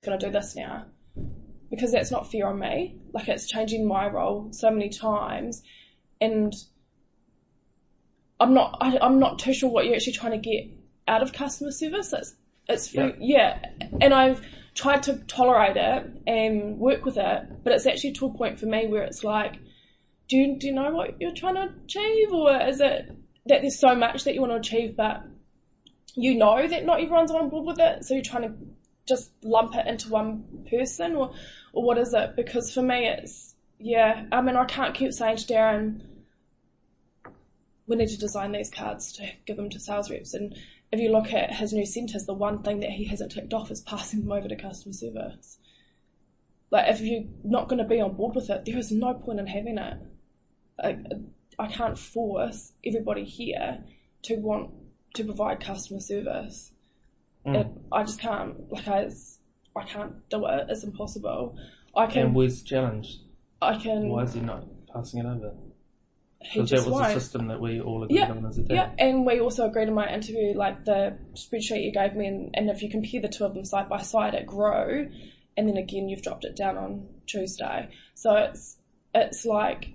going to do this now, because that's not fair on me. Like, it's changing my role so many times, and I'm not too sure what you're actually trying to get out of customer service. It's and I've tried to tolerate it and work with it, but it's actually to a point for me where it's like, do you know what you're trying to achieve, or is it that there's so much that you want to achieve, but you know that not everyone's on board with it, so you're trying to just lump it into one person, or what is it? Because for me it's, I can't keep saying to Darren, we need to design these cards to give them to sales reps, and if you look at his new centres, the one thing that he hasn't ticked off is passing them over to customer service. Like, if you're not going to be on board with it, there is no point in having it. I can't force everybody here to want to provide customer service. I just can't. Like, I can't do it. It's impossible. And where's the challenge? Why is he not passing it over? Because that was the system that we all agreed on as a team. Yeah, and we also agreed in my interview, like the spreadsheet you gave me, and if you compare the two of them side by side, it grew, and then again you've dropped it down on Tuesday. So it's like,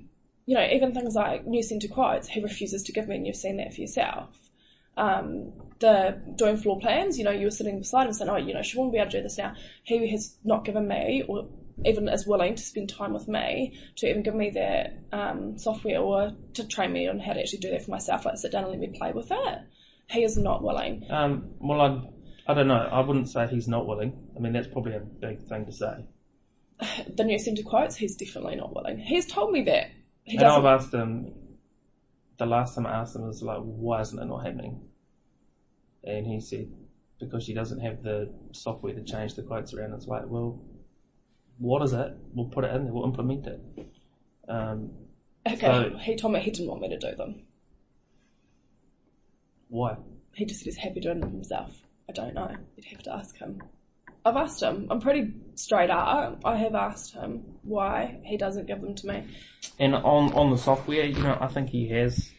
even things like new centre quotes, he refuses to give me, and you've seen that for yourself. The doing floor plans, you were sitting beside him saying, she won't be able to do this now. He has not given me, or even is willing to spend time with me to even give me that software, or to train me on how to actually do that for myself, like sit down and let me play with it. He is not willing. Well, I don't know. I wouldn't say he's not willing. I mean, that's probably a big thing to say. The new centre quotes, he's definitely not willing. He's told me that. I've asked him, the last time I asked him was like, why isn't it not happening? And he said, because she doesn't have the software to change the quotes around. It's like, well, what is it? We'll put it in there. We'll implement it. So he told me he didn't want me to do them. Why? He just said he's happy doing them himself. I don't know. You'd have to ask him. I've asked him. I'm pretty straight up. I have asked him why he doesn't give them to me. And on the software, I think he has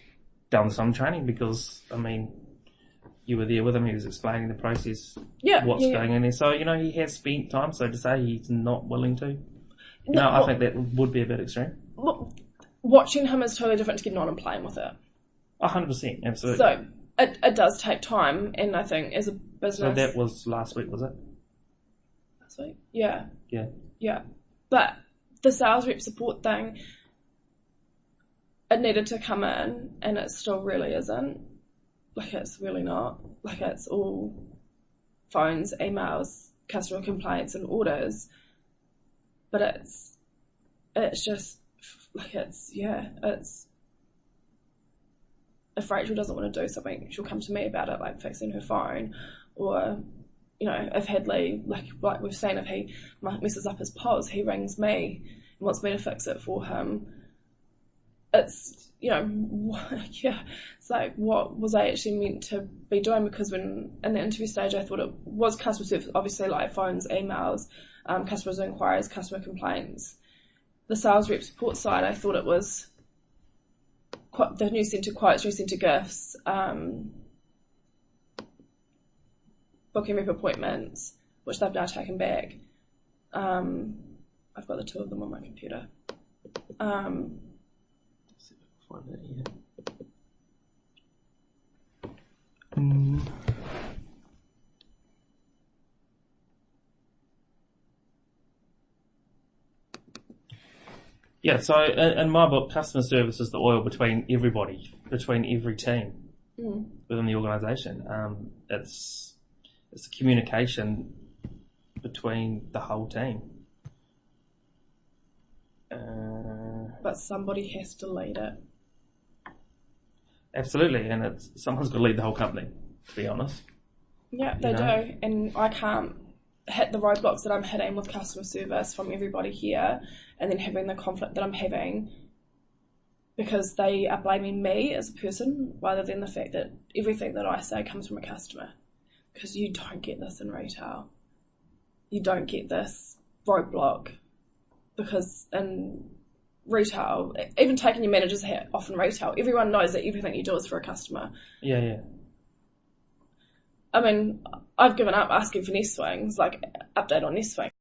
done some training, because, I mean, you were there with him, he was explaining the process, what's going in there. So, he has spent time, so to say he's not willing to. I think that would be a bit extreme. Watching him is totally different to getting on and playing with it. 100%, absolutely. So, it does take time, and I think as a business... So that was last week, was it? Last week? Yeah. Yeah. Yeah. But the sales rep support thing, it needed to come in, and it still really isn't. Like, it's really not. Like, it's all phones, emails, customer complaints and orders. But it's just, like, it's, if Rachel doesn't want to do something, she'll come to me about it, like fixing her phone, or, if Hadley, like we've seen, if he messes up his POS, he rings me and wants me to fix it for him. It's, it's like, what was I actually meant to be doing? Because when in the interview stage, I thought it was customer service, obviously, like phones, emails, customers' inquiries, customer complaints. The sales rep support side, I thought it was the new centre quotes, new centre gifts, booking rep appointments, which they've now taken back. I've got the two of them on my computer. Find it here. Yeah, so in my book, customer service is the oil between everybody, between every team within the organisation. It's the communication between the whole team. But somebody has to lead it. Absolutely, and someone's got to lead the whole company, to be honest. Yeah, they do, and I can't hit the roadblocks that I'm hitting with customer service from everybody here, and then having the conflict that I'm having, because they are blaming me as a person rather than the fact that everything that I say comes from a customer. Because you don't get this in retail. You don't get this roadblock, because in retail, even taking your manager's hat off in retail, everyone knows that everything you do is for a customer. Yeah. I mean, I've given up asking for nest swings, like update on nest swing.